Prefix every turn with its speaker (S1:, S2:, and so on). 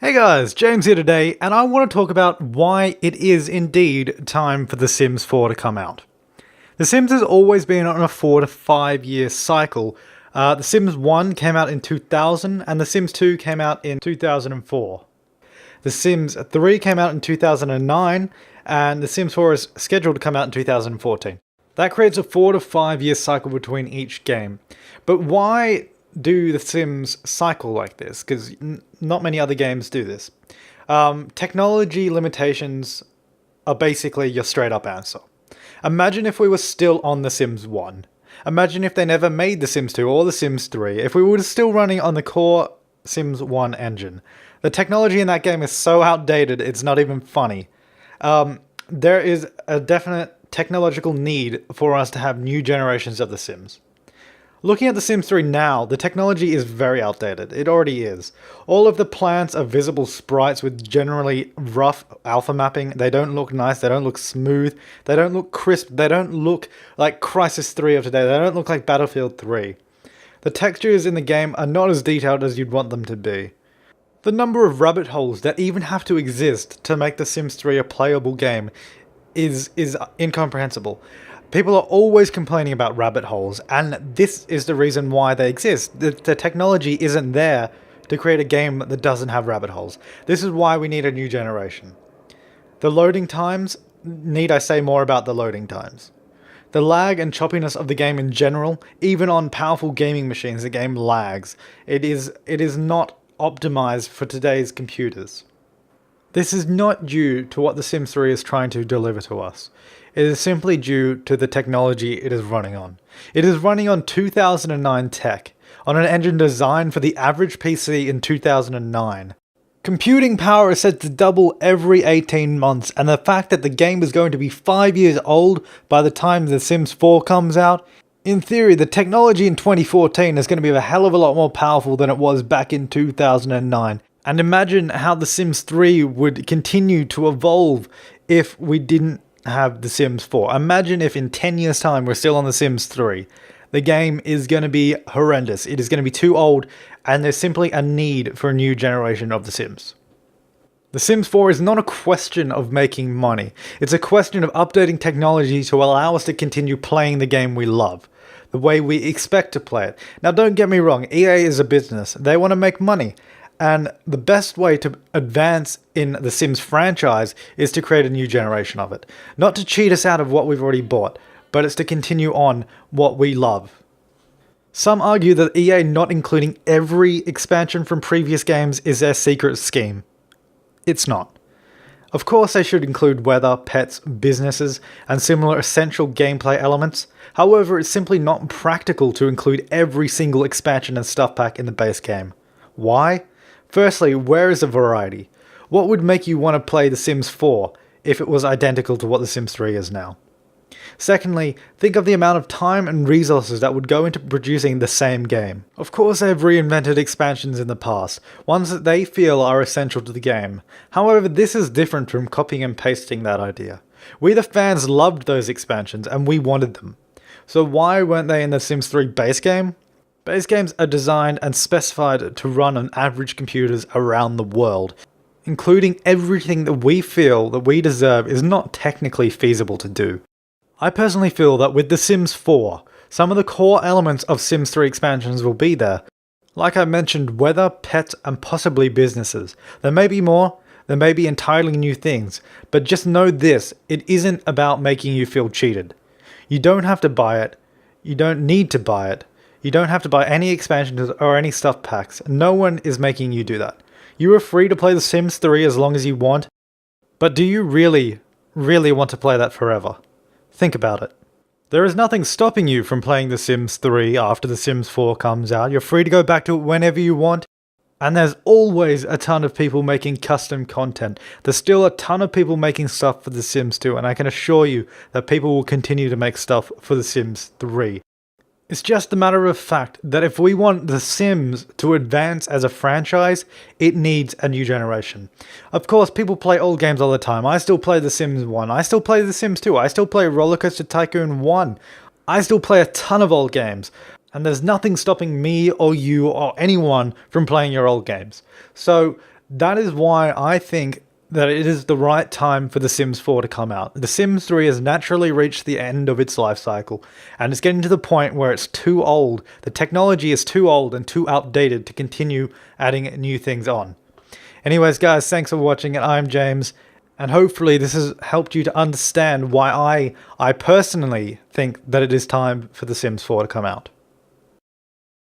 S1: Hey guys, James here today, and I want to talk about why it is indeed time for The Sims 4 to come out. The Sims has always been on a 4 to 5 year cycle. The Sims 1 came out in 2000, and The Sims 2 came out in 2004. The Sims 3 came out in 2009, and The Sims 4 is scheduled to come out in 2014. That creates a 4 to 5 year cycle between each game. But why do The Sims cycle like this? Because not many other games do this. Technology limitations are basically your straight up answer. Imagine if we were still on The Sims 1. Imagine if they never made The Sims 2 or The Sims 3. If we were still running on the core Sims 1 engine. The technology in that game is so outdated, it's not even funny. There is a definite technological need for us to have new generations of The Sims. Looking at The Sims 3 now, the technology is very outdated. It already is. All of the plants are visible sprites with generally rough alpha mapping. They don't look nice, they don't look smooth, they don't look crisp, they don't look like Crysis 3 of today, they don't look like Battlefield 3. The textures in the game are not as detailed as you'd want them to be. The number of rabbit holes that even have to exist to make The Sims 3 a playable game is incomprehensible. People are always complaining about rabbit holes, and this is the reason why they exist. The technology isn't there to create a game that doesn't have rabbit holes. This is why we need a new generation. The loading times, need I say more about the loading times? The lag and choppiness of the game in general, even on powerful gaming machines, the game lags. It is not optimized for today's computers. This is not due to what The Sims 3 is trying to deliver to us. It is simply due to the technology it is running on. It is running on 2009 tech, on an engine designed for the average PC in 2009. Computing power is said to double every 18 months, and the fact that the game is going to be 5 years old by the time The Sims 4 comes out, in theory, the technology in 2014 is going to be a hell of a lot more powerful than it was back in 2009. And imagine how The Sims 3 would continue to evolve if we didn't have The Sims 4. Imagine if in 10 years' time we're still on The Sims 3. The game is going to be horrendous. It is going to be too old, and there's simply a need for a new generation of The Sims. The Sims 4 is not a question of making money. It's a question of updating technology to allow us to continue playing the game we love, the way we expect to play it. Now, don't get me wrong, EA is a business. They want to make money. And the best way to advance in the Sims franchise is to create a new generation of it. Not to cheat us out of what we've already bought, but it's to continue on what we love. Some argue that EA not including every expansion from previous games is their secret scheme. It's not. Of course they should include weather, pets, businesses, and similar essential gameplay elements. However, it's simply not practical to include every single expansion and stuff pack in the base game. Why? Firstly, where is the variety? What would make you want to play The Sims 4 if it was identical to what The Sims 3 is now? Secondly, think of the amount of time and resources that would go into producing the same game. Of course, they have reinvented expansions in the past, ones that they feel are essential to the game. However, this is different from copying and pasting that idea. We the fans loved those expansions and we wanted them. So why weren't they in The Sims 3 base game? Base games are designed and specified to run on average computers around the world. Including everything that we feel that we deserve is not technically feasible to do. I personally feel that with The Sims 4, some of the core elements of Sims 3 expansions will be there. Like I mentioned, weather, pets, and possibly businesses. There may be more, there may be entirely new things, but just know this, it isn't about making you feel cheated. You don't have to buy it, you don't need to buy it, you don't have to buy any expansions or any stuff packs. No one is making you do that. You are free to play The Sims 3 as long as you want, but do you really want to play that forever? Think about it. There is nothing stopping you from playing The Sims 3 after The Sims 4 comes out. You're free to go back to it whenever you want. And there's always a ton of people making custom content. There's still a ton of people making stuff for The Sims 2, and I can assure you that people will continue to make stuff for The Sims 3. It's just a matter of fact that if we want The Sims to advance as a franchise, it needs a new generation. Of course, people play old games all the time. I still play The Sims 1. I still play The Sims 2. I still play Roller Coaster Tycoon 1. I still play a ton of old games. And there's nothing stopping me or you or anyone from playing your old games. So that is why I think that it is the right time for The Sims 4 to come out. The Sims 3 has naturally reached the end of its life cycle, and it's getting to the point where it's too old. The technology is too old and too outdated to continue adding new things on. Anyways, guys, thanks for watching, and I'm James, and hopefully this has helped you to understand why I personally think that it is time for The Sims 4 to come out.